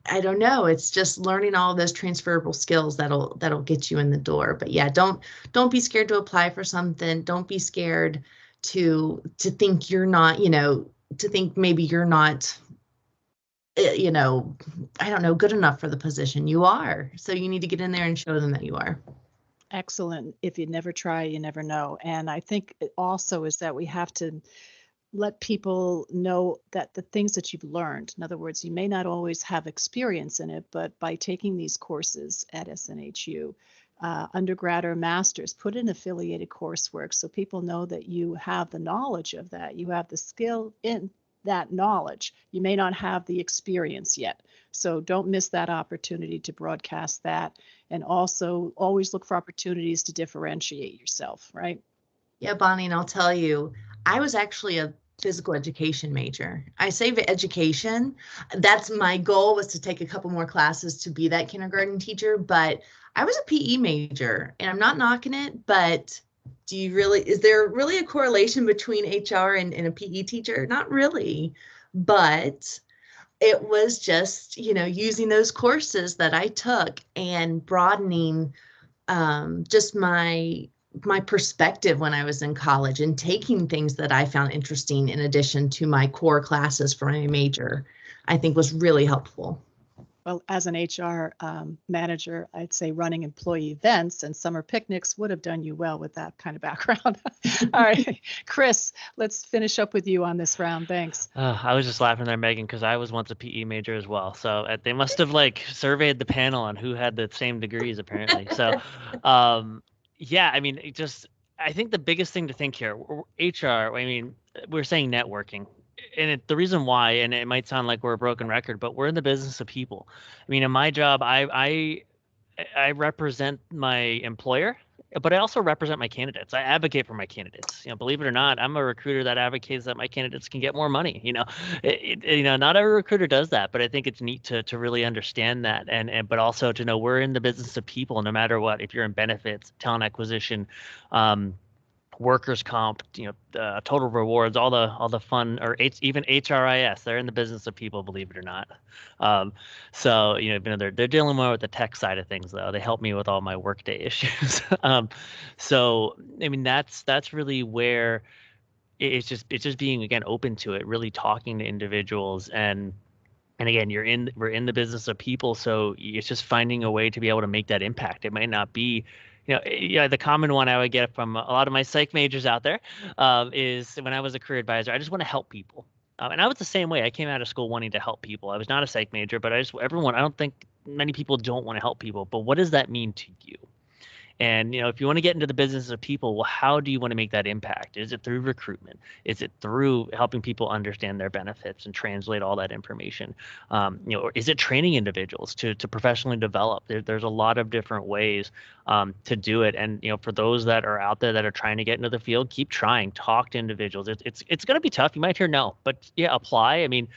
I don't know, it's just learning all those transferable skills that'll get you in the door. But yeah, don't be scared to apply for something. Don't be scared to think you're not, to think maybe you're not, I don't know, good enough for the position. You are. So you need to get in there and show them that you are. Excellent. If you never try, you never know. And I think it also is that we have to let people know that the things that you've learned, in other words, you may not always have experience in it, but by taking these courses at SNHU, undergrad or master's, put in affiliated coursework so people know that you have the knowledge of that. You have the skill in that knowledge. You may not have the experience yet. So don't miss that opportunity to broadcast that. And also always look for opportunities to differentiate yourself, right? Yeah, Bonnie, and I'll tell you, I was actually a physical education major. I say education. That's my goal, was to take a couple more classes to be that kindergarten teacher, but I was a PE major, and I'm not knocking it, but is there really a correlation between HR and a PE teacher? Not really, but it was just, using those courses that I took and broadening just my perspective when I was in college, and taking things that I found interesting in addition to my core classes for my major, I think was really helpful. Well, as an HR manager, I'd say running employee events and summer picnics would have done you well with that kind of background. All right, Chris, let's finish up with you on this round. Thanks. I was just laughing there, Megan, because I was once a PE major as well. So they must have surveyed the panel on who had the same degrees, apparently. So, yeah, I mean, I think the biggest thing to think here, HR, I mean, we're saying networking. And the reason why, and it might sound like we're a broken record, but we're in the business of people. I mean, in my job, I represent my employer, but I also represent my candidates. I advocate for my candidates. Believe it or not, I'm a recruiter that advocates that my candidates can get more money. Not every recruiter does that, but I think it's neat to really understand that, but also to know we're in the business of people, no matter what. If you're in benefits, talent acquisition, workers comp, total rewards, all the fun, or even HRIS, they're in the business of people, believe it or not. So they're dealing more with the tech side of things, though. They help me with all my workday issues. So I mean, that's really where it's just being, again, open to it, really talking to individuals, and again, we're in the business of people, so it's just finding a way to be able to make that impact. It might not be, the common one I would get from a lot of my psych majors out there is, when I was a career advisor, I just want to help people. And I was the same way. I came out of school wanting to help people. I was not a psych major, but I don't think many people don't want to help people. But what does that mean to you? And, if you want to get into the business of people, well, how do you want to make that impact? Is it through recruitment? Is it through helping people understand their benefits and translate all that information? Or is it training individuals to professionally develop? There's a lot of different ways to do it. And, for those that are out there that are trying to get into the field, keep trying, talk to individuals. It's going to be tough. You might hear no, but yeah, apply. I mean,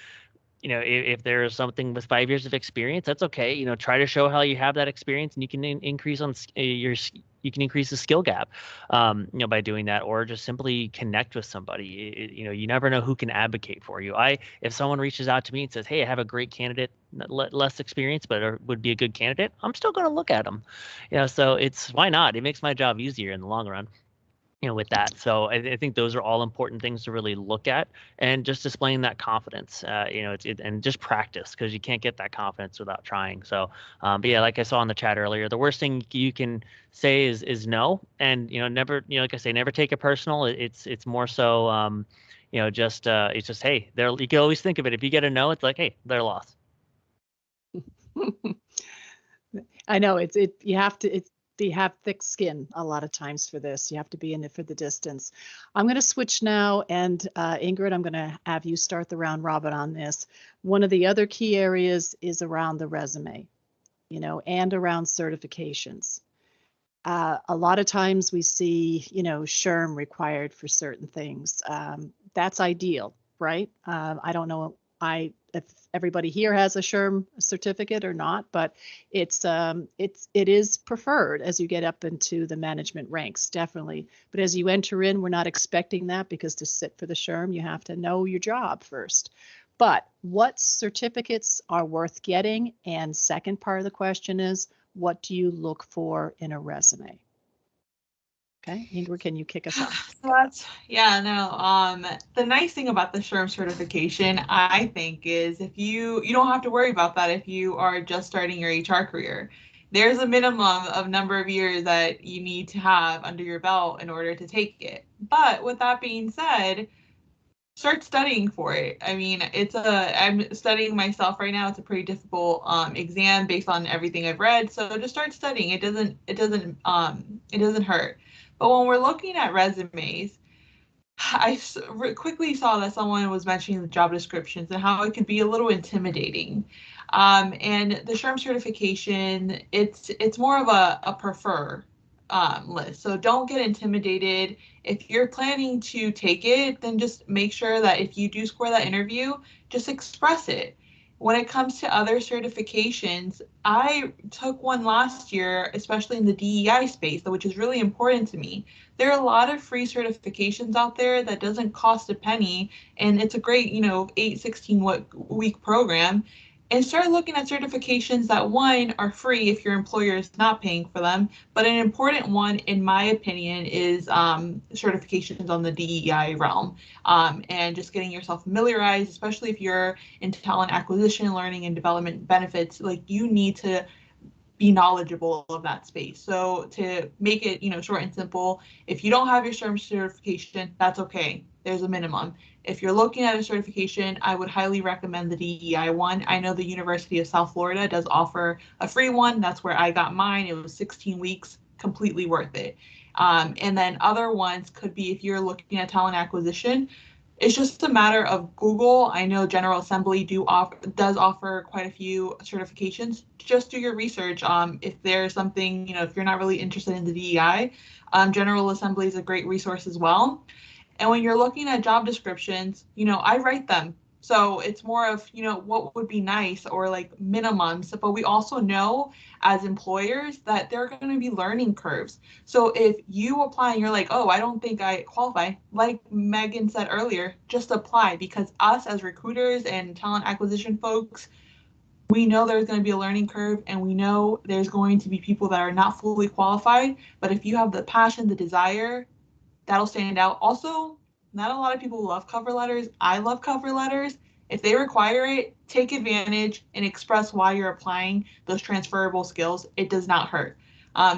if there's something with 5 years of experience, that's okay. Try to show how you have that experience, and you can increase you can increase the skill gap, by doing that, or just simply connect with somebody. You never know who can advocate for you. If someone reaches out to me and says, "Hey, I have a great candidate, less experience, but would be a good candidate," I'm still going to look at them. So why not? It makes my job easier in the long run. With that. So I think those are all important things to really look at, and just displaying that confidence, and just practice, because you can't get that confidence without trying. So, but yeah, like I saw in the chat earlier, the worst thing you can say is no, and never, like I say, never take it personal. It's more so, it's just, hey, you can always think of it. If you get a no, it's like, hey, they're lost. I know you have thick skin a lot of times for this. You have to be in it for the distance. I'm going to switch now, and Ingrid, I'm going to have you start the round robin on this. One of the other key areas is around the resume, and around certifications. A lot of times we see, SHRM required for certain things. That's ideal. right? I don't know if everybody here has a SHRM certificate or not, but it is preferred as you get up into the management ranks, definitely. But as you enter in, we're not expecting that, because to sit for the SHRM, you have to know your job first. But what certificates are worth getting? And second part of the question is, what do you look for in a resume? Okay, Ingrid, can you kick us off? So the nice thing about the SHRM certification, I think, is if you don't have to worry about that if you are just starting your HR career. There's a minimum of number of years that you need to have under your belt in order to take it. But with that being said, start studying for it. I mean, I'm studying myself right now. It's a pretty difficult exam based on everything I've read. So just start studying. It doesn't hurt. But when we're looking at resumes, I quickly saw that someone was mentioning the job descriptions and how it could be a little intimidating. And the SHRM certification, it's more of a prefer list. So don't get intimidated. If you're planning to take it, then just make sure that if you do score that interview, just express it. When it comes to other certifications, I took one last year, especially in the DEI space, which is really important to me. There are a lot of free certifications out there that doesn't cost a penny, and it's a great, 16-week program. And start looking at certifications that, one, are free if your employer is not paying for them, but an important one, in my opinion, is certifications on the DEI realm, and just getting yourself familiarized, especially if you're in talent acquisition, learning and development benefits. Like, you need to be knowledgeable of that space. So to make it, short and simple, if you don't have your SHRM certification, that's okay. There's a minimum. If you're looking at a certification, I would highly recommend the DEI one. I know the University of South Florida does offer a free one. That's where I got mine. It was 16 weeks, completely worth it. And then other ones could be, if you're looking at talent acquisition, it's just a matter of Google. I know General Assembly does offer quite a few certifications. Just do your research. If there's something, if you're not really interested in the DEI, General Assembly is a great resource as well. And when you're looking at job descriptions, I write them. So it's more of, what would be nice, or like minimums. But we also know as employers that there are going to be learning curves. So if you apply and you're like, oh, I don't think I qualify, like Megan said earlier, just apply, because us as recruiters and talent acquisition folks, we know there's going to be a learning curve, and we know there's going to be people that are not fully qualified. But if you have the passion, the desire, that'll stand out. Also, not a lot of people love cover letters. I love cover letters. If they require it, take advantage and express why you're applying those transferable skills. It does not hurt.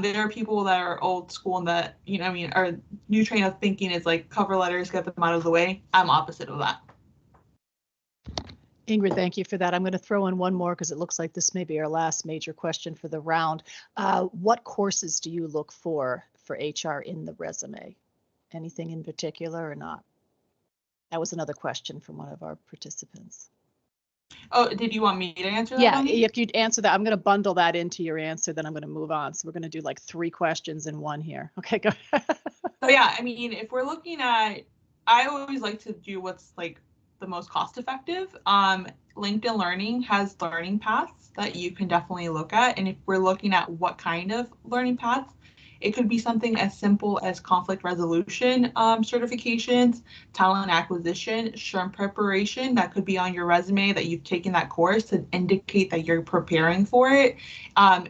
There are people that are old school and that, our new train of thinking is like cover letters, get them out of the way. I'm opposite of that. Ingrid, thank you for that. I'm going to throw in one more, because it looks like this may be our last major question for the round. What courses do you look for HR in the resume? Anything in particular or not? That was another question from one of our participants. Oh, did you want me to answer that? Yeah, if you'd answer that, I'm going to bundle that into your answer, then I'm going to move on. So we're going to do like 3 questions in one here. Okay, go ahead. So yeah, if we're looking at, I always like to do what's like the most cost effective. LinkedIn Learning has learning paths that you can definitely look at. And if we're looking at what kind of learning paths, it could be something as simple as conflict resolution certifications, talent acquisition, SHRM preparation. That could be on your resume that you've taken that course to indicate that you're preparing for it. I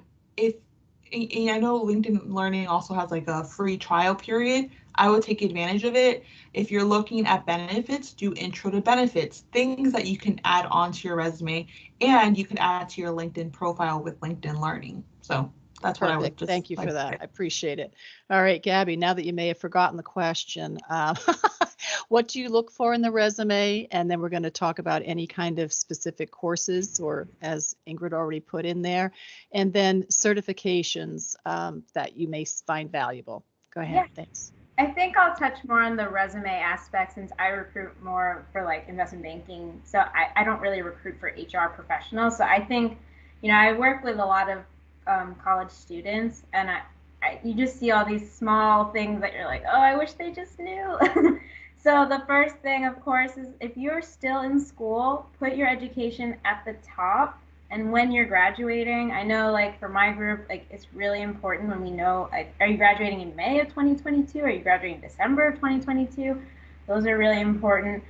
know LinkedIn Learning also has like a free trial period. I would take advantage of it. If you're looking at benefits, do intro to benefits, things that you can add onto your resume, and you can add to your LinkedIn profile with LinkedIn Learning. So that's Perfect. what I would just Thank you for that. I appreciate it. All right, Gabby, now that you may have forgotten the question, what do you look for in the resume? And then we're going to talk about any kind of specific courses, or as Ingrid already put in there, and then certifications that you may find valuable. Go ahead. Yeah. Thanks. I think I'll touch more on the resume aspect, since I recruit more for like investment banking. So I don't really recruit for HR professionals. So I think, I work with a lot of college students, and you just see all these small things that you're like, oh, I wish they just knew. So the first thing, of course, is if you're still in school, put your education at the top. And when you're graduating, I know like for my group, like it's really important when we know, like, are you graduating in May of 2022? Are you graduating in December of 2022? Those are really important.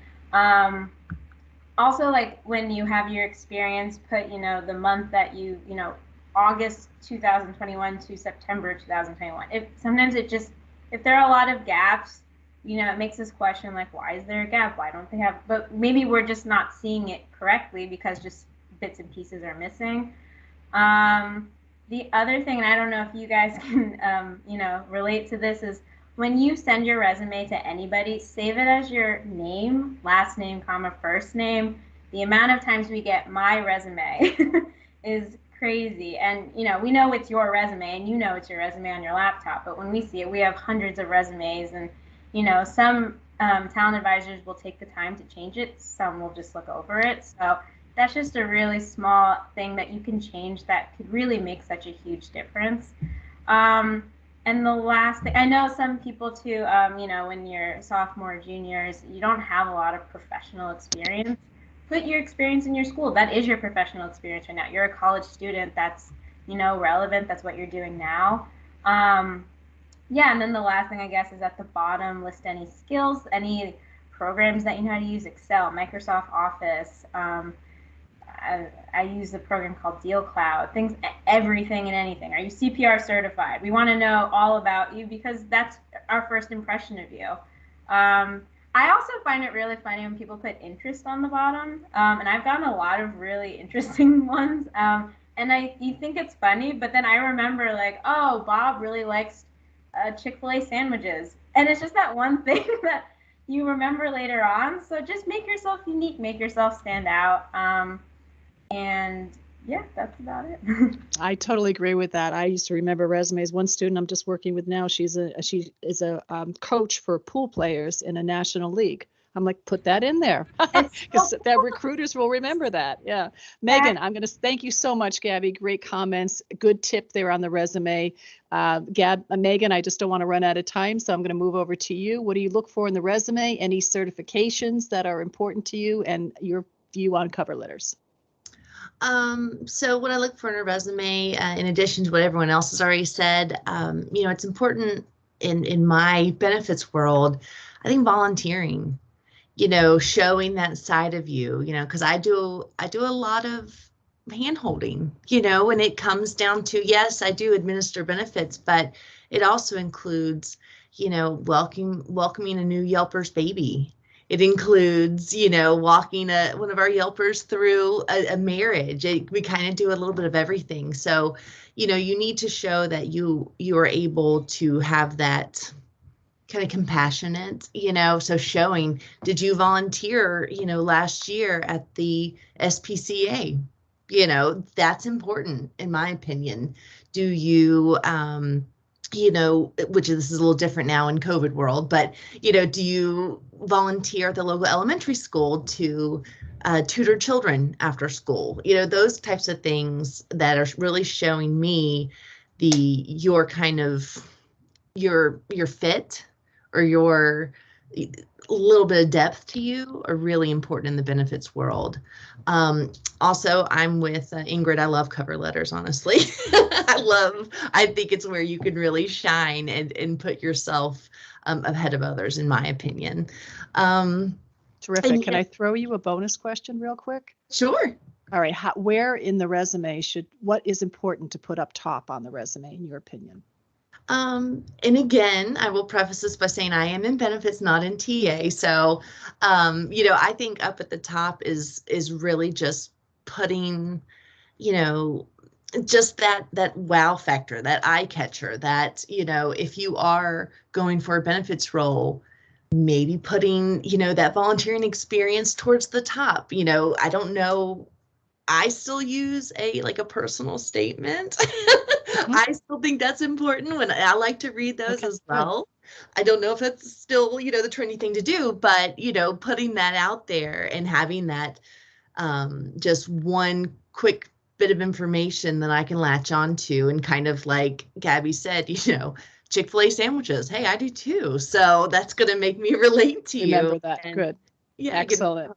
Also, like when you have your experience, put, the month that August 2021 to September 2021. If there are a lot of gaps, it makes us question, like, why is there a gap? Why don't they have, but maybe we're just not seeing it correctly because just bits and pieces are missing. The other thing, and I don't know if you guys can, relate to this, is when you send your resume to anybody, save it as your name, last name, comma, first name. The amount of times we get my resume is crazy. And, we know it's your resume and it's your resume on your laptop. But when we see it, we have hundreds of resumes. And, some talent advisors will take the time to change it. Some will just look over it. So that's just a really small thing that you can change that could really make such a huge difference. And the last thing, I know some people too, when you're sophomore, juniors, you don't have a lot of professional experience. Put your experience in your school. That is your professional experience right now. You're a college student. That's, relevant. That's what you're doing now. Yeah, and then the last thing, I guess, is at the bottom, list any skills, any programs that you know how to use, Excel, Microsoft Office. I use a program called Deal Cloud, everything and anything. Are you CPR certified? We want to know all about you because that's our first impression of you. I also find it really funny when people put interest on the bottom, and I've gotten a lot of really interesting ones. And you think it's funny, but then I remember like, oh, Bob really likes Chick-fil-A sandwiches, and it's just that one thing that you remember later on. So just make yourself unique, make yourself stand out. And yeah, that's about it. I totally agree with that. I used to remember resumes. One student I'm just working with now, she is a coach for pool players in a national league. I'm like, put that in there because that recruiters will remember that. Yeah. Megan, I'm going to thank you so much, Gabby. Great comments. Good tip there on the resume. Megan, I just don't want to run out of time, so I'm going to move over to you. What do you look for in the resume? Any certifications that are important to you and your view on cover letters? So what I look for in a resume, in addition to what everyone else has already said, it's important in my benefits world, I think volunteering, showing that side of you, because I do a lot of hand holding, when it comes down to, yes, I do administer benefits, but it also includes, welcoming a new Yelper's baby. It includes, walking one of our Yelpers through a marriage. We kind of do a little bit of everything. So, you need to show that you are able to have that kind of compassionate, so showing, did you volunteer, last year at the SPCA? That's important in my opinion. Do you, which this is a little different now in COVID world, but, do you volunteer at the local elementary school to tutor children after school? Those types of things that are really showing me your kind of, your fit or your little bit of depth to you are really important in the benefits world. Also, I'm with Ingrid. I love cover letters, honestly. I think it's where you can really shine and put yourself ahead of others, in my opinion. Terrific. Can I throw you a bonus question real quick? Sure. All right. Where in the resume what is important to put up top on the resume, in your opinion? And again, I will preface this by saying I am in benefits, not in TA. So, I think up at the top is really just putting, just that wow factor, that eye catcher, that, if you are going for a benefits role, maybe putting, that volunteering experience towards the top. I don't know. I still use a personal statement. I still think that's important. When I like to read those as well. I don't know if that's still, the trendy thing to do, but, putting that out there and having that just one quick bit of information that I can latch on to, and kind of like Gabby said, Chick-fil-A sandwiches. Hey, I do too. So that's going to make me relate to you. Remember that. And, Good. Yeah. Excellent.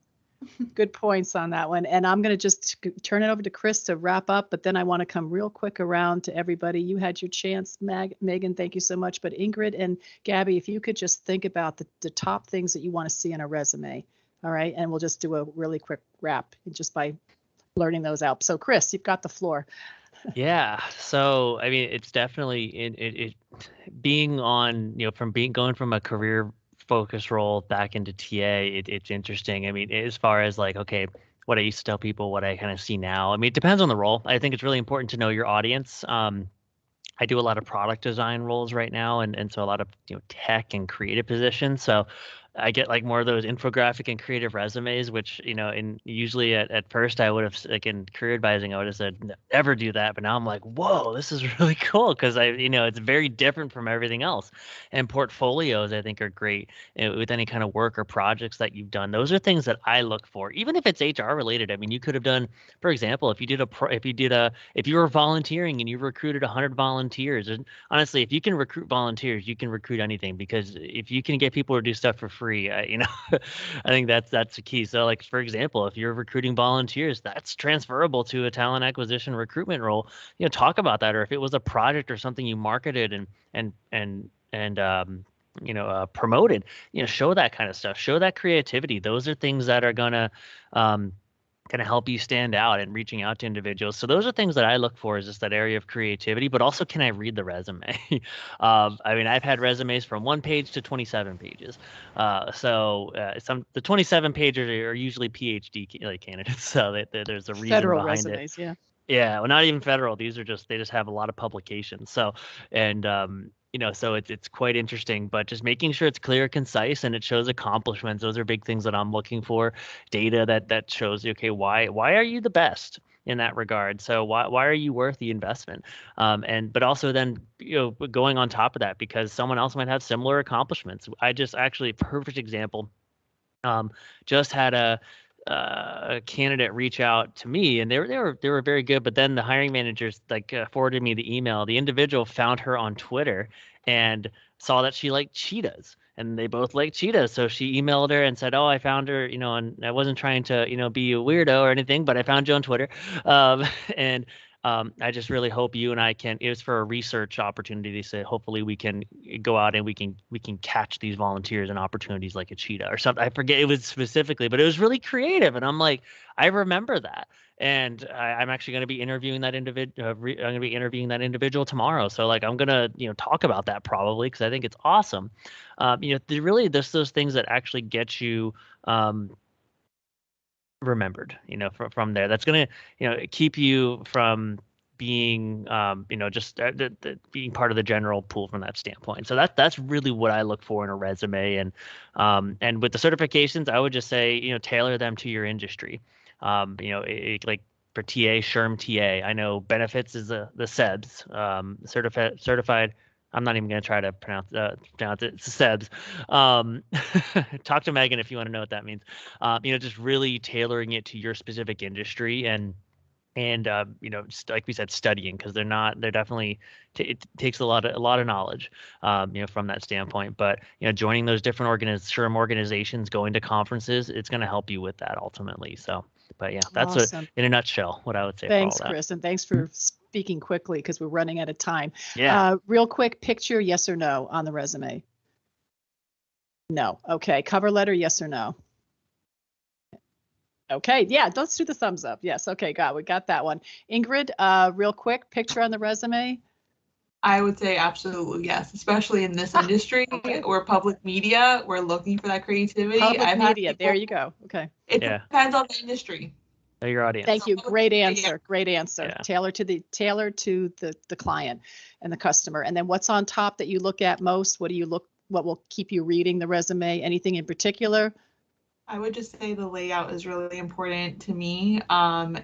Good points on that one. And I'm going to just turn it over to Chris to wrap up, but then I want to come real quick around to everybody. You had your chance, Megan, thank you so much. But Ingrid and Gabby, if you could just think about the top things that you want to see in a resume. All right. And we'll just do a really quick wrap just by blurting those out. So Chris, you've got the floor. Yeah. So, I mean, it's definitely it being on, going from a career focus role back into TA, it's interesting. I mean, as far as like, okay, what I used to tell people, what I kind of see now. I mean, it depends on the role. I think it's really important to know your audience. I do a lot of product design roles right now, and so a lot of tech and creative positions. So I get like more of those infographic and creative resumes, which and usually at first I would have, like in career advising, I would have said never do that, but now I'm like, whoa, this is really cool because it's very different from everything else. And portfolios I think are great with any kind of work or projects that you've done. Those are things that I look for, even if it's HR related. I mean, you could have done, for example, if you were volunteering and you recruited 100 volunteers, and honestly, if you can recruit volunteers, you can recruit anything, because if you can get people to do stuff for free, I think that's the key. So like, for example, if you're recruiting volunteers, that's transferable to a talent acquisition recruitment role. Talk about that. Or if it was a project or something you marketed and promoted, show that kind of stuff, show that creativity. Those are things that are gonna help you stand out and reaching out to individuals. So those are things that I look for, is just that area of creativity, but also, can I read the resume? I mean, I've had resumes from 1 page to 27 pages. The 27 pages are usually PhD candidates. So there's a reason Federal behind resumes, it. yeah. Yeah, well, not even federal. These are they just have a lot of publications. So, and so it's quite interesting, but just making sure it's clear, concise, and it shows accomplishments. Those are big things that I'm looking for. Data that shows, okay, why are you the best in that regard? So why are you worth the investment? But also then, going on top of that, because someone else might have similar accomplishments. I just actually, perfect example, just had a candidate reach out to me, and they were very good, but then the hiring managers forwarded me the email. The individual found her on Twitter and saw that she liked cheetahs, and they both like cheetahs. So she emailed her and said, "Oh, I found her, and I wasn't trying to, be a weirdo or anything, but I found you on Twitter." And I just really hope you and I can. It was for a research opportunity. They said, hopefully we can go out and we can catch these volunteers and opportunities like a cheetah or something. I forget it was specifically, but it was really creative. And I'm like, I remember that. And I'm actually going to be interviewing that individual. I'm going to be interviewing that individual tomorrow. So like, I'm going to talk about that probably, because I think it's awesome. Really, there's those things that actually get you remembered, from there. That's going to keep you from being just being part of the general pool from that standpoint. So that's really what I look for in a resume. And with the certifications, I would just say, tailor them to your industry. Like for TA, SHRM TA, I know benefits is the SEBS, certified. I'm not even going to try to pronounce it. It's SEBS. Talk to Megan if you want to know what that means. Just really tailoring it to your specific industry, and just like we said, studying, because they're definitely it takes a lot of knowledge, from that standpoint. But joining those different SHRM organizations, going to conferences, it's going to help you with that ultimately. So, but yeah, that's awesome. In a nutshell what I would say. Thanks, for all that. Chris, and thanks for speaking quickly, because we're running out of time. Yeah. Real quick, picture, yes or no on the resume? No. Okay. Cover letter, yes or no? Okay. Yeah. Let's do the thumbs up. Yes. Okay. We got that one. Ingrid, real quick, picture on the resume? I would say absolutely yes, especially in this industry. We're public media. We're looking for that creativity. Public media. There you go. Okay. It depends on the industry. Your audience. Thank you. Great answer. Great answer. Yeah. Tailor to the client and the customer. And then what's on top that you look at most? What will keep you reading the resume? Anything in particular? I would just say the layout is really important to me.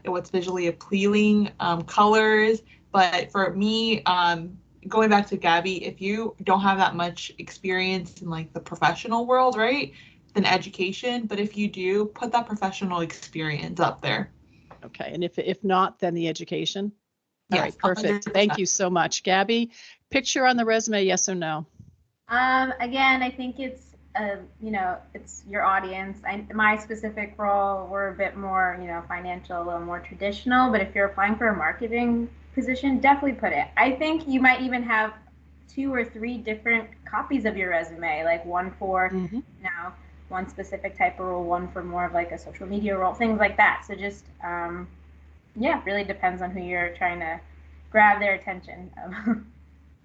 What's visually appealing, colors. But for me, going back to Gabby, if you don't have that much experience in like the professional world, right, then education. But if you do, put that professional experience up there. Okay, and if not, then the education? All Yes, right, perfect. 100%. Thank you so much. Gabby, picture on the resume, yes or no? Again, I think it's it's your audience. My specific role, we're a bit more, financial, a little more traditional. But if you're applying for a marketing position, definitely put it. I think you might even have 2 or 3 different copies of your resume, like one for one specific type of role, one for more of like a social media role, things like that. So just yeah, really depends on who you're trying to grab their attention.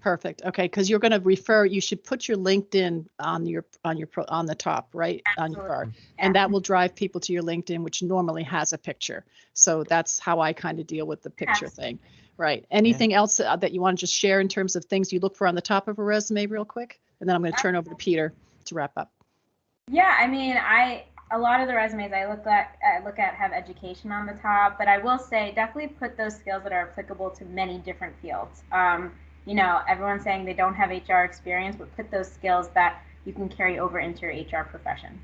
Perfect. Okay, because you're going to refer. You should put your LinkedIn on the top, right, on your bar, and that will drive people to your LinkedIn, which normally has a picture. So that's how I kind of deal with the picture thing, right? Anything else that you want to just share in terms of things you look for on the top of a resume, real quick, and then I'm going to turn over to Peter to wrap up. Yeah, I mean, a lot of the resumes I look at have education on the top, but I will say definitely put those skills that are applicable to many different fields. Everyone's saying they don't have HR experience, but put those skills that you can carry over into your HR profession.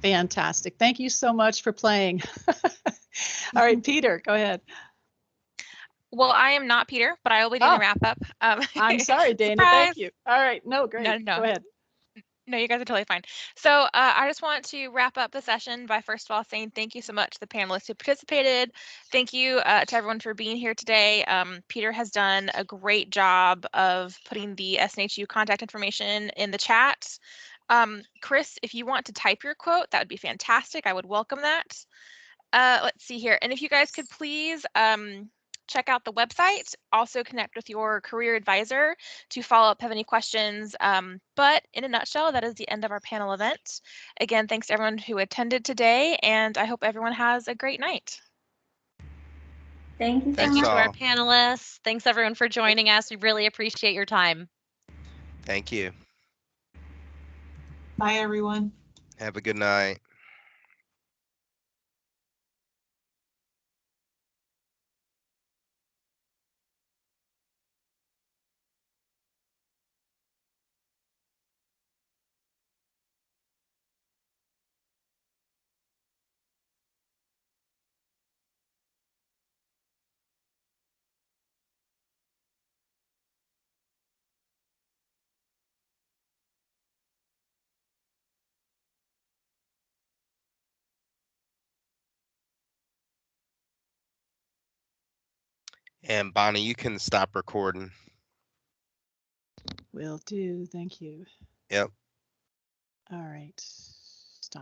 Fantastic. Thank you so much for playing. All right, Peter, go ahead. Well, I am not Peter, but I will be doing the wrap up. I'm sorry, Dana. Surprise! Thank you. All right. No, great. No. Go ahead. No, you guys are totally fine. So I just want to wrap up the session by first of all saying thank you so much to the panelists who participated. Thank you to everyone for being here today. Peter has done a great job of putting the SNHU contact information in the chat. Chris, if you want to type your quote, that would be fantastic. I would welcome that. Let's see here. And if you guys could please check out the website, also connect with your career advisor to follow up, have any questions. But in a nutshell, that is the end of our panel event. Again, thanks to everyone who attended today, and I hope everyone has a great night. Thank you so Thank you much. to our panelists. Thanks everyone for joining us. We really appreciate your time. Thank you. Bye, everyone. Have a good night. And Bonnie, you can stop recording. Will do. Thank you. Yep. All right.